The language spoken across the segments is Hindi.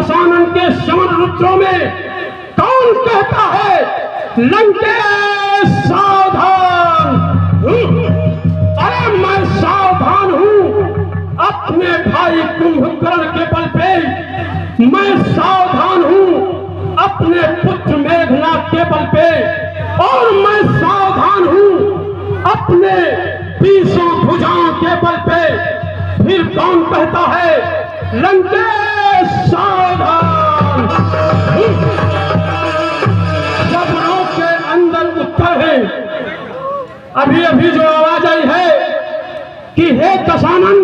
दशानन के समर रुद्रों में कौन कहता है लंकेश सावधान? अरे मैं सावधान हूं अपने भाई कुंभकर्ण के बल पे, मैं सावधान हूं अपने पुत्र मेघनाद के बल पे, और मैं सावधान हूं अपने 20 भुजाओं के बल पे। फिर कौन कहता है लंकेश सावधान? शब्दों के अंदर उत्तर है। अभी अभी जो आवाज आई है कि हे दशानन,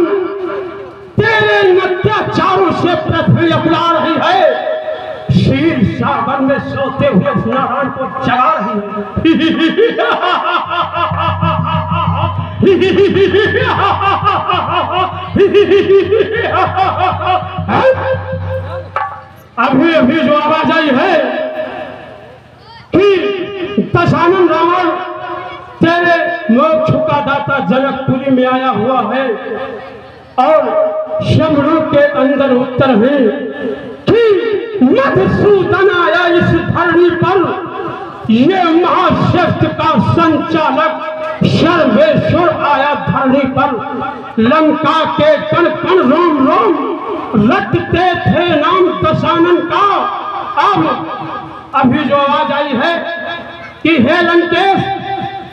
तेरे अत्याचारों से पृथ्वी अकुला रही है, शीर सागर में सोते हुए उस नारायण को जगा रही है। अभी अभी जो आवाज आई है कि दशानन रावण तेरे मोक्ष का दाता जनकपुरी में आया हुआ है, और शंभरू के अंदर उत्तर है कि मधुसूदन आया इस धरणी पर, ये महाशस्त्र का संचालक सर्वेश्वर आया धरणी पर। लंका के कण कण रोम रोम रटते थे नाम दशानन का। अब अभी जो आवाज आई है कि हे लंकेश,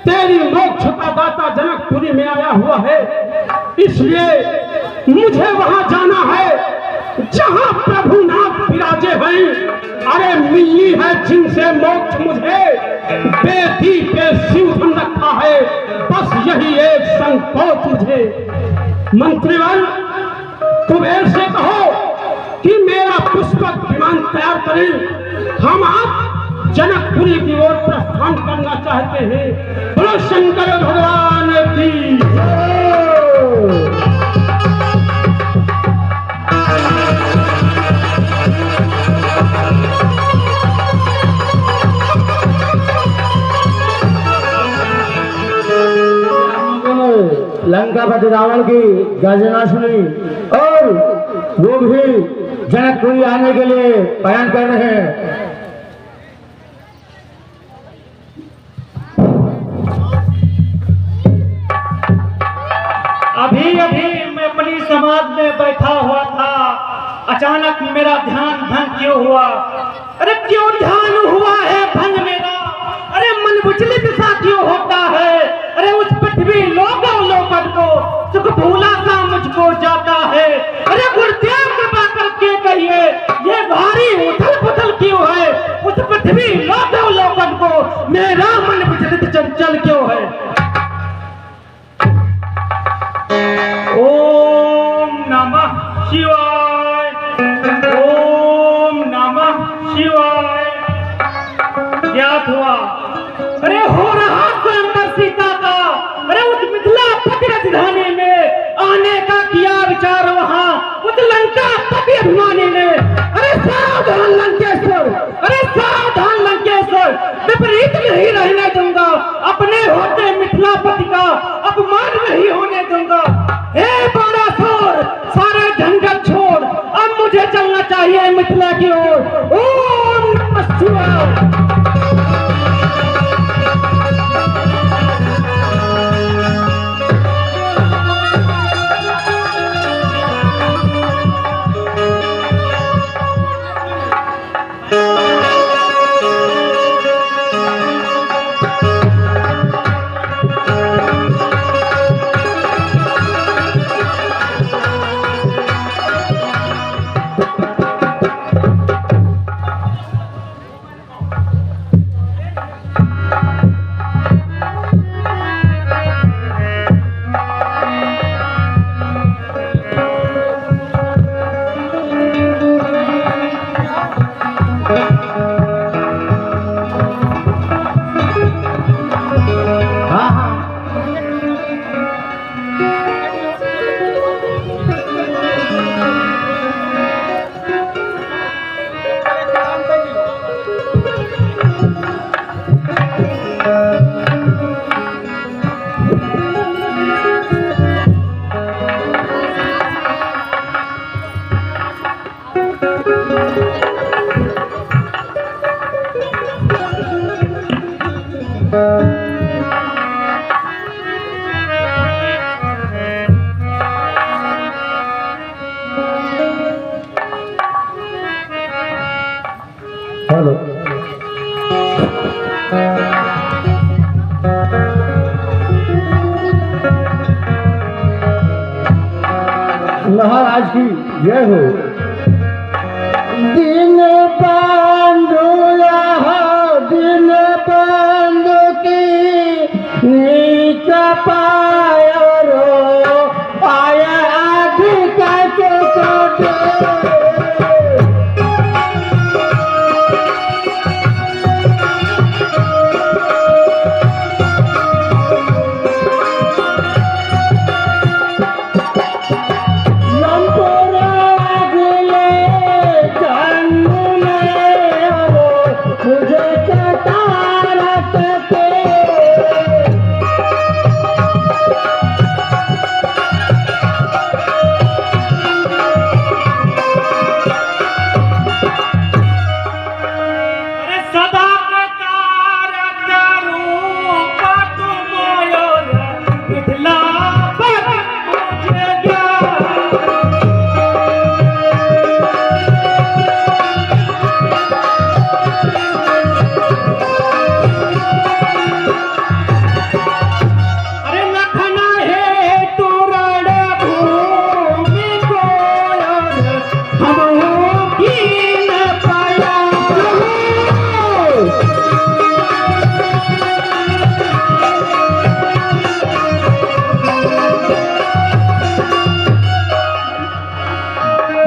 तेरी मोक्ष का दाता जनकपुरी में आया हुआ है, इसलिए मुझे वहां जाना है जहां प्रभुनाथ विराजे हैं। अरे मिली है जिनसे मोक्ष मुझे, बेटी पे सिंहासन रखा है, बस यही एक संकोच मुझे। मंत्रीवन, कुबेर से कहो कि मेरा पुष्पक विमान तैयार करें, हम आप जनकपुरी की ओर प्रस्थान करना चाहते हैं। बोलो शंकर भगवान की जय। लंकापति रावण की गर्जना सुनी और वो भी जनकपुरी आने के लिए बयान कर रहे हैं। अभी अभी मैं अपनी समाज में बैठा हुआ था, अचानक मेरा ध्यान भंग क्यों हुआ? अरे क्यों ध्यान हुआ है भंग मेरा? अरे मन विचलित सा क्यों होता है? अरे उस पृथ्वी लोगों लोकन को सुख भूला सा मुझको जाता है। अरे गुरुदेव कृपा करके कहिए ये भारी उथल पुथल क्यों है? उस पृथ्वी लोगों लोकन को मेरा मन विचलित चंचल क्यों है? ओम नमः शिवाय, ओम नमः शिवाय। ज्ञात हुआ, अरे हो रहा स्वयंवर सीता का, अरे उस मिथिला पति राजधानी में आने का किया विचार वहां उस लंका पति अभिमानी ने। अरे सावधान लंकेश्वर, अरे सावधान लंकेश्वर, विपरीत नहीं रहने दूंगा, अपने होते मिथिला पति का अपमान नहीं होने दूंगा। हे बाणासुर, सारे झंझट छोड़, अब मुझे चलना चाहिए मिथिला की ओर। ओम नमः शिवाय। हेलो। महाराज की जय हो। दिन बंधु दिन बंधु की नीच पाया रो आया अधिक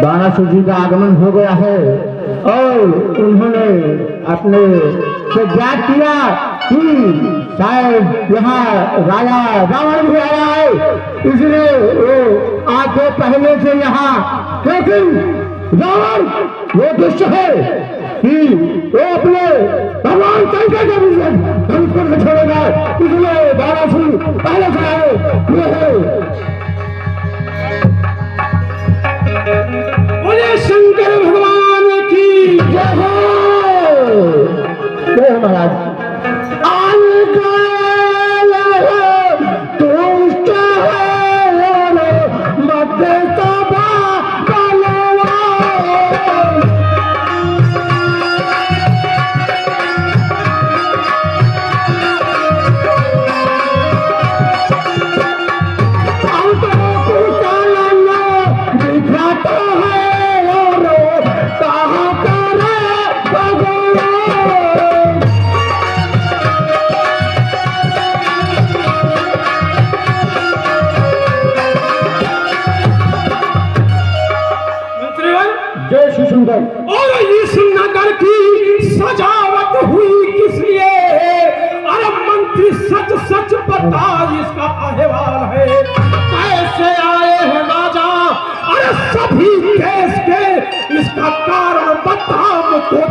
दानासुर जी का आगमन हो गया है और उन्होंने अपने से ज्ञात किया कि शायद यहाँ राजा रावण भी आया है, इसलिए वो आके पहले से यहाँ, क्योंकि रावण वो दुष्ट है कि वो अपने भगवान शंकर के धनुष को नहीं छोड़ेगा, इसलिए दानासुर पहले से आए हुए हैं। बोले शंकर भगवान की जय हो। जय महाराज। और इस नगर की सजावट हुई किस लिए? अरे मंत्री सच सच बता, इसका अहवाल है। कैसे आए हैं राजा? अरे सभी देश के, इसका कारण बता मुझको।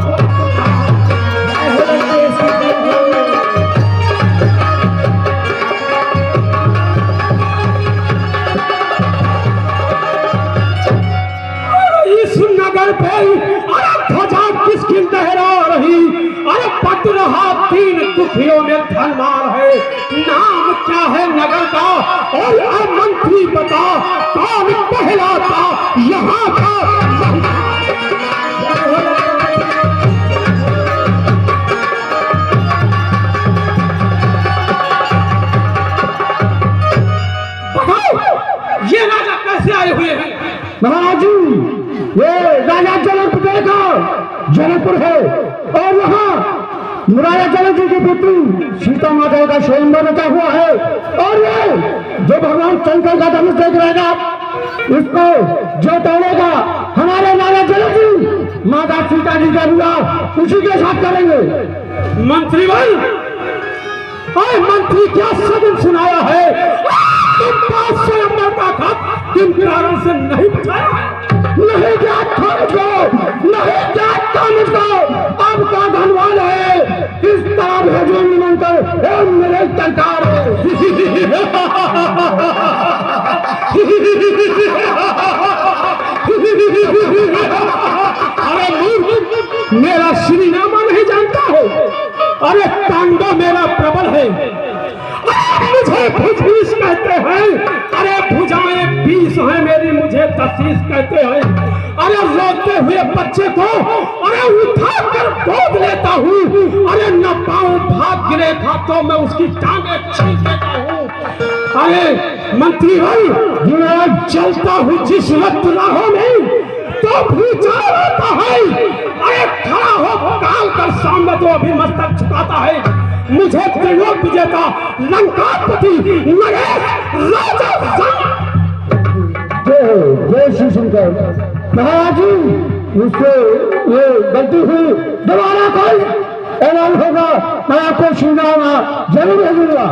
ध्वजा किसकी लहरा रही? अरे पट रहा तीन दुखियों में धनमाल है। नाम क्या है नगर का? और मंत्री बता, कौन पहला था यहाँ का? ये राजा कैसे आए हुए हैं? महाराज जी, ये राजा जनकपुर का जनकपुर है और वहाँ मुराया जनक जी की पुत्री सीता माता का स्वयंवर रचा हुआ है, और ये जो भगवान शंकर का धनुष देख रहेगा, इसको जो तोड़ेगा हमारे राजा जनक जी माता सीता जी का विवाह उसी के साथ करेंगे। मंत्री भाई, मंत्री क्या सदन सुनाया है? तुम 500 नंबर का खत किन कारण से नहीं बचाया? नहीं जानता मुझको, नहीं जानता मुझको। अब का धनवान है, किस तरह भेजो निमंत्रण मेरे सरकार। अरे मूर्ख, मेरा श्रीनामा नहीं जानता हो? अरे तांडव मेरा प्रबल है। मुझे भुजबीस कहते हैं, अरे भुजाएं 20 हैं मेरी, मुझे 30 कहते हैं। अरे रोते हुए बच्चे को अरे उठा कर गोद लेता हूँ, अरे न पाँव भाग गिरे था तो मैं उसकी टांगें छीन देता हूँ। अरे मंत्री भाई, मैं चलता हूँ जिस वक्त राहों में तो भूचाल आता है, अरे खड़ा हो काल कर सामने तो अभी मस्तक झुकाता है। मुझे त्रिलोक विजेता लंकापति नरेश राजा जय श्री शंकर। महाराज जी, मुझसे ये गलती हुई, दोबारा कोई ऐलान होगा मैं आपको सुनाऊंगा, जरूर भेजूंगा।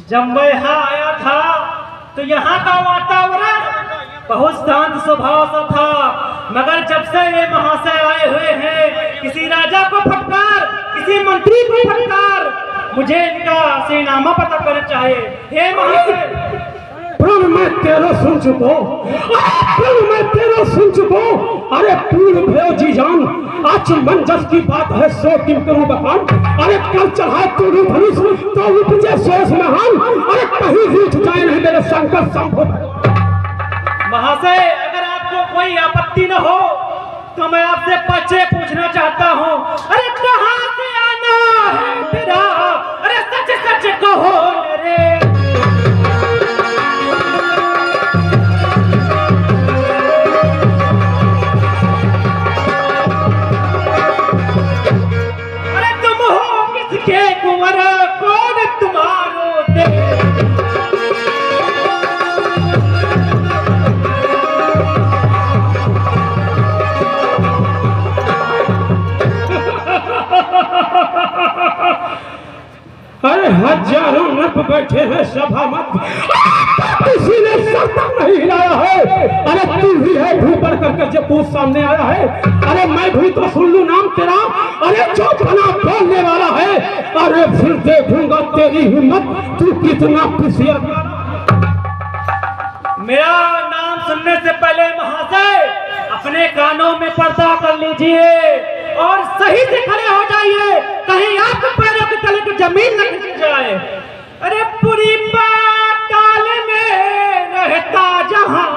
जब मैं यहाँ आया था तो यहाँ का वातावरण बहुत शांत स्वभाव सा था, मगर जब से ये महाशय आए हुए हैं, किसी राजा को फटकार, किसी मंत्री को फटकार, मुझे इनका सीनामा पता करना चाहिए। हे महाशय, प्रभु मैं तेरा सुन चुको, प्रभु मैं तेरा सुन चुको। अरे पूर्ण भयो जी जान, आज मंजस की बात है सो किम करूं बखान। अरे कल चढ़ाए तू धनुष तो उपजे शेष महान, अरे कहीं रूठ जाए नहीं मेरे शंकर शंभु। महाशय अगर आपको कोई आपत्ति न हो तो मैं आपसे परिचय पूछना चाहता हूँ। अरे कहाँ से आना है तेरा, अरे सच सच कहो रे। अरे तुम हो किसके कुंवर, कौन तुम्हारो दे। अरे हजारों नर्क बैठे हैं सभा मत, किसी ने सर तक नहीं हिलाया है। अरे तू भी है भू बढ़ करके जब पूछ सामने आया है, अरे मैं भी तो सुन लूं नाम तेरा, अरे जो बना बोलने वाला है। अरे फिर देखूंगा तेरी हिम्मत, तू कितना पिसिया। मेरा नाम सुनने से पहले महाशय अपने कानों में पर्दा कर लीजिए और सही से खड़े हो जाइए, कहीं आपके पैरों के तले की जमीन न खिंच जाए। अरे पूरी पाताल में रहता जहां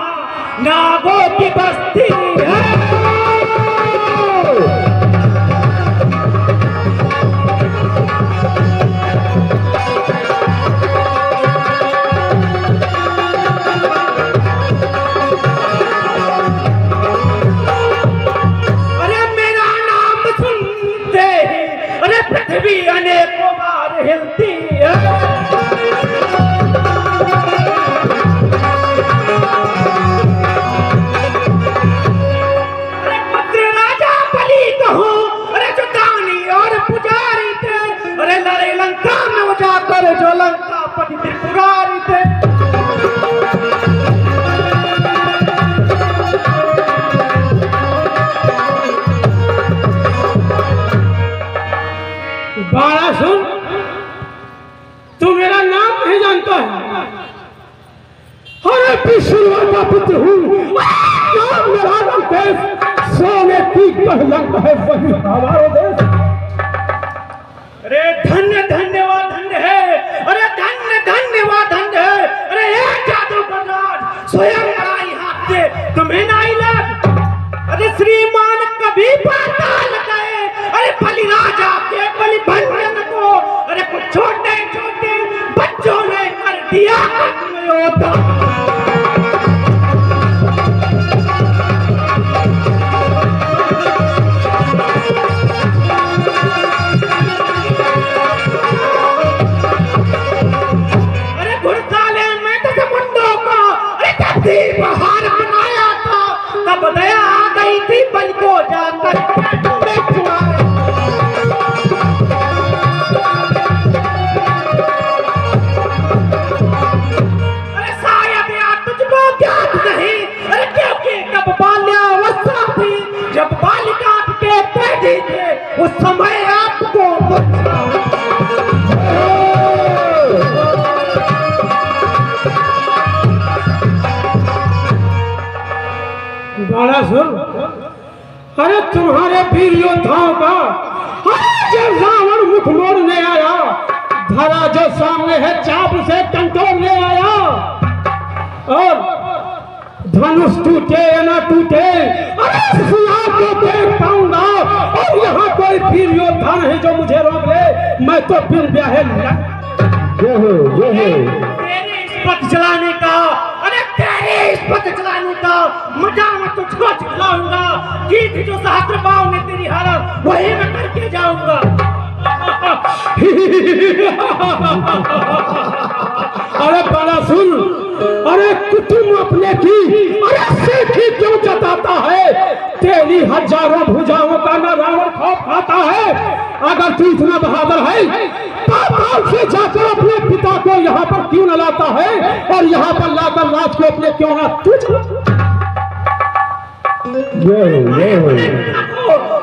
नागों की बस्ती है। पृथ्वी अनेकों बार हिलती है। अरे पुत्र राजा बलि कहो, अरे जो दानी और पुजारी थे, अरे लड़े लंका में वो जाकर जो लंकापति त्रिपुरारी थे। बाड़ा सुन, तू मेरा नाम नहीं जानता है। अरे विष्णु का पुत्र हूँ, नाम मेरा लंकेश, सोने की कहलंक है वही हमारा देश। अरे धन्य धन्यवाद धन्य है, अरे धन्य धन्यवाद धन्य है। अरे एक जादूगर राज स्वयं लड़ाई हाथ से तुम्हें ना इलाज। अरे श्रीमान कभी पाताल गए, अरे बलि राजा के बलि भंजन को, अरे कुछ छोटे छोटे बच्चों ने कर दिया होता। अरे घुड़साले में तो समुंदों का अरे धरती बहार बनाया था, तब दया आ गई थी बलि को जाकर। योद्धाओं का आज रावण मुख मोड़ने आया, धरा जो सामने है चाप से टंटोड़ने आया, और धनुष टूटे या ना टूटे अरे सिया को देख पाऊंगा, और यहाँ कोई वीर योद्धा नहीं जो मुझे रोक ले, मैं तो बिन ब्याहे जो हो तेरे इस पथ चलाने का, अरे तेरे इस पथ चलाने का मजा मैं तुझको दिखलाऊंगा। गीत जो सहस्त्र बाव ने तेरी हालत वही मैं करके जाऊंगा। अरे बड़ा सुन, अरे कुटुम अपने की अरे सेठी क्यों जताता है, तेरी हजारों भुजाओं का ना रावण खौफ खाता है। अगर तू इतना बहादुर है पाताल से जाकर अपने पिता को यहाँ पर क्यों न लाता है, और यहाँ पर लाकर राज को अपने क्यों ना तुझ।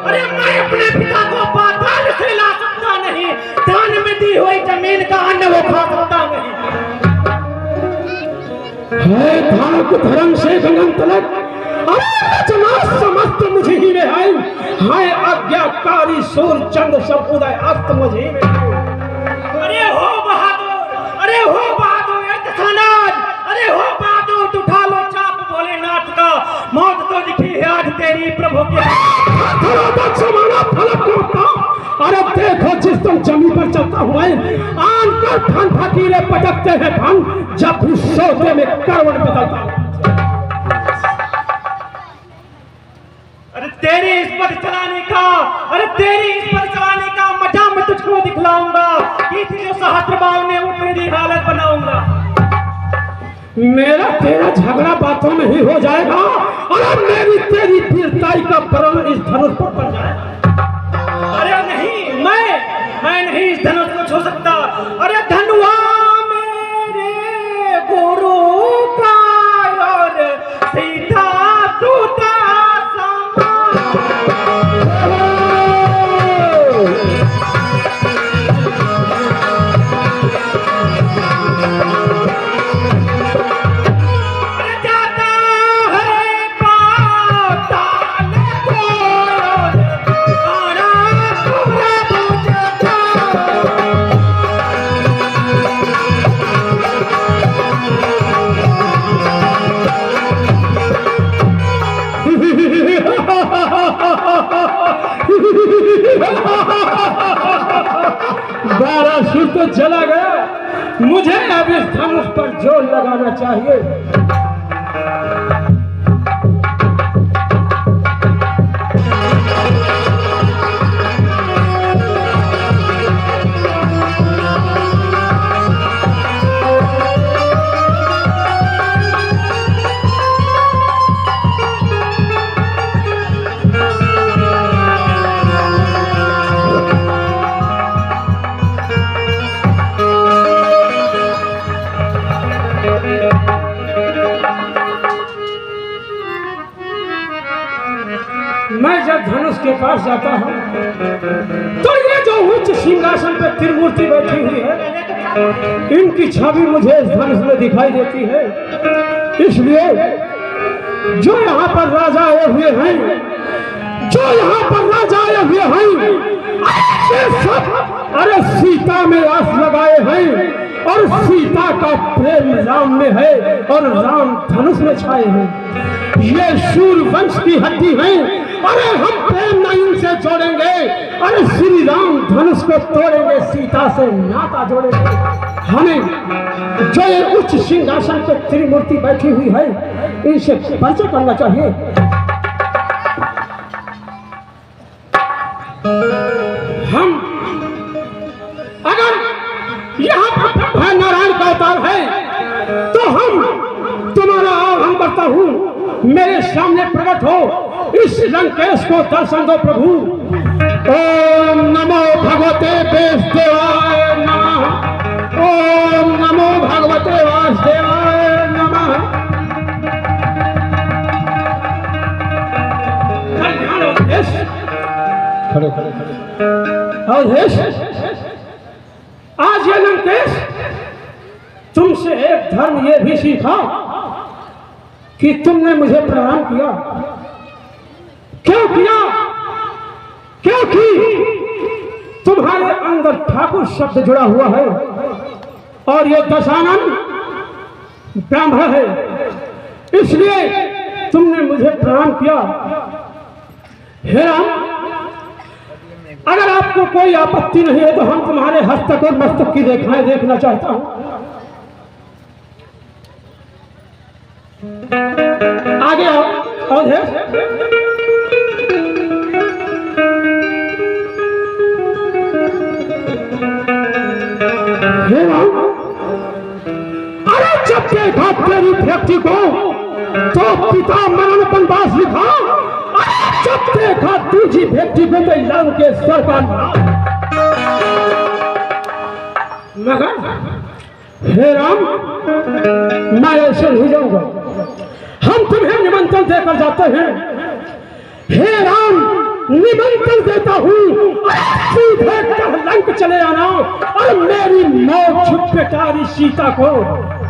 अरे मैं अपने पिता को पाताल से ला सकता नहीं, दान में दी हुई जमीन का अन्न वो खा सकता नहीं। है धाक धर्म से गगन तलक, अरे रचना समस्त मुझे ही में है आज्ञाकारी सूर चंद्र सब उदय अस्त मुझे ही में है। अरे हो बहादुर, अरे हो बहादुर अर्थनाथ, अरे हो बहादुर उठा लो चाप भोलेनाथ का, मौत तो दिखी है आज तेरी प्रभु की। अरे देखो जिस तुम जमी पर चलता हुआ आन कर फन फकीरे पटकते हैं फन, जब भी सोते में करवट बदलता। अरे तेरी इस पथ चलाने का, अरे तेरी इस पथ चलाने का मजा मैं तुझको दिखलाऊंगा। ये जो सहस्त्र बाव ने वो तेरी हालत बनाऊंगा। मेरा तेरा झगड़ा बातों में ही हो जाएगा, अरे मेरी तेरी वीरताई का प्रण इस धनुष पर पड़ जाएगा। अरे नहीं, मैं नहीं इस धनुष को छू सकता। अरे धनुआ मेरे गुरु का और सीता दूता बारासुर तो चला गया, मुझे अब इस धनुष पर जोर लगाना चाहिए। मैं जब धनुष के पास जाता हूँ तो ये जो उच्च सिंहासन पे त्रिमूर्ति बैठी हुई है, इनकी छवि मुझे इस धनुष में दिखाई देती है। इसलिए जो यहाँ पर राजा आए हुए हैं, जो यहाँ पर राजा आए हुए हैं, ये सब अरे सीता में आस लगाए हैं, और सीता का प्रेम राम में है, और राम धनुष में छाए हैं। ये सूर वंश की हड्डी है, अरे हम प्रेम नहीं से जोड़ेंगे, अरे श्री राम धनुष को तोड़ेंगे, सीता से नाता जोड़ेंगे। हमें जो ये उच्च सिंहासन पर त्रिमूर्ति बैठी हुई है, इनसे परिचय करना चाहिए। हम अगर यहाँ पर नारायण का अवतार है तो हम तुम्हारा आह्वान करता हूँ, मेरे सामने प्रकट हो, इस लंकेश को दर्शन दो प्रभु। ओम नमो भगवते वासुदेवाय नमः, ओम नमो भगवते वासुदेवाय नमः। खड़े अवधेश, आज ये लंकेश तुमसे एक धर्म ये भी सीखा कि तुमने मुझे प्रणाम किया। क्यों किया? क्योंकि तुम्हारे अंदर ठाकुर शब्द जुड़ा हुआ है और ये दशानन ब्राह्मण है, इसलिए तुमने मुझे प्रणाम किया। हे राम, अगर आपको कोई आपत्ति नहीं है तो हम तुम्हारे हस्तक और मस्तक की रेखाएं देखना चाहता हूं। आगे आओ। अवधेश, हे राम, अरे जब देखा तेरी व्यक्ति को तो पिता मरण वनवास लिखा, अरे जब देखा तुझी व्यक्ति को तो लंकेश्वर का मगर हे राम, मैं ऐसे नहीं जाऊंगा। हम तुम्हें निमंत्रण देकर जाते हैं। हे राम, निमंत्रण देता हूँ, सीधे लंक चले आना और मेरी मौत छुपकारी सीता को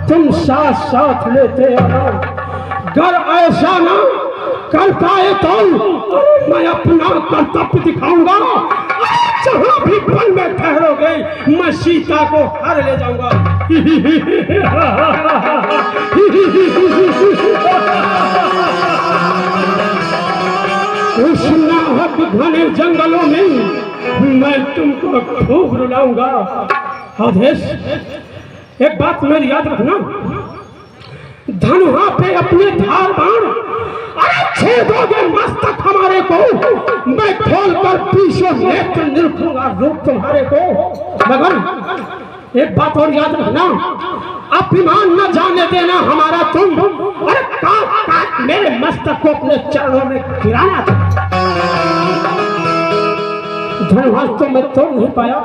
तुम साथ साथ लेते आना। अगर ऐसा ना कर पाए तो मैं अपना कर्तव्य दिखाऊंगा। जहां भी पल में ठहरोगे मैं सीता को हर ले जाऊंगा। उस नाहक घने जंगलों में मैं तुमको खूब रुलाऊंगा। अवधेश, एक बात मेरी याद रखना, धनुहा पे अपने धार बाण अरे छेदोगे मस्तक हमारे को, मैं खोलकर पीछे नेत्र निरखूंगा रूप तुम्हारे को। मगर एक बात और याद रखना, अभिमान न जाने देना हमारा तुम। अरे काट काट मेरे मस्तक को अपने चरणों में गिराना था। धनुहा तो मैं तोड़ नहीं पाया,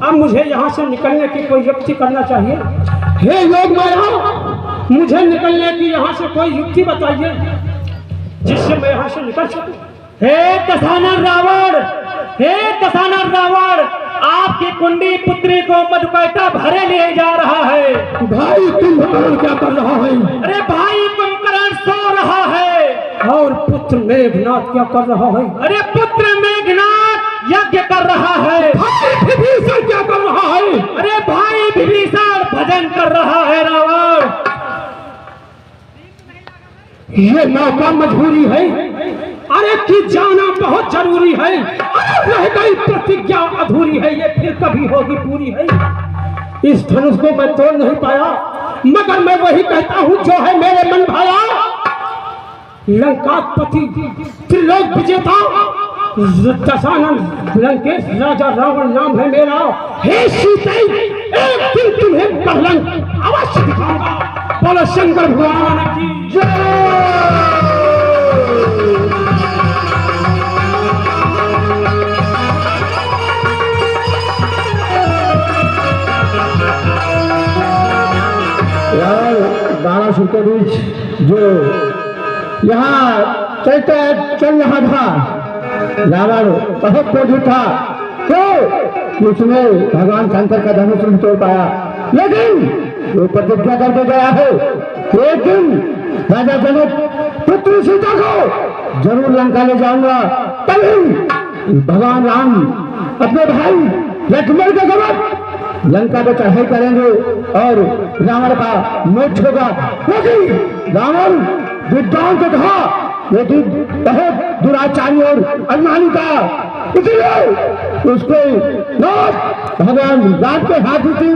अब मुझे यहाँ से निकलने की कोई युक्ति करना चाहिए। हे योग माया, मुझे निकलने की यहाँ से कोई युक्ति बताइए जिससे मैं यहाँ से निकल सकूं। हे दशानन रावण, हे दशानन रावण, आपकी कुंडी पुत्री को मधुकैटा भरे ले जा रहा है। भाई कुंभकर्ण क्या कर रहा है? अरे भाई कुंभकर्ण सो रहा है। और पुत्र मेघनाथ क्या कर रहा है? अरे पुत्र मेघनाथ यज्ञ कर रहा है। भाई विभीषण क्या कर रहा है? अरे भाई विभीषण भजन कर रहा है। रावण, ये मौका मजबूरी है, अरे कि जाना बहुत जरूरी है। अरे रह गई प्रतिज्ञा अधूरी है, ये फिर कभी होगी पूरी है। इस धनुष को मैं तोड़ नहीं पाया, मगर मैं वही कहता हूँ जो है मेरे मन भाया। लंकापति त्रिलोक विजेता दशानन लंकेश राजा रावण नाम है मेरा। हे सीते, एक दिन तुम्हें कलंक अवश्य दिखाऊंगा। बोलो शंकर भगवान की जय। बाणासुर के बीच जो यहाँ चल रहा था, रावण बहुत क्रोधित था तो उसने भगवान शंकर का धनुष नहीं तोड़ पाया। लेकिन वो प्रतिज्ञा करके गया है, एक दिन राजा जनक पुत्री सीता को जरूर लंका ले जाऊंगा। तभी भगवान राम अपने भाई लक्ष्मण के साथ लंका पे चढ़ाई करेंगे और रावण का मोक्ष होगा। क्योंकि रावण विद्वान तो था लेकिन बहुत दुराचारी और अभिमानी था, इसलिए उसको भगवान राम के हाथ थी।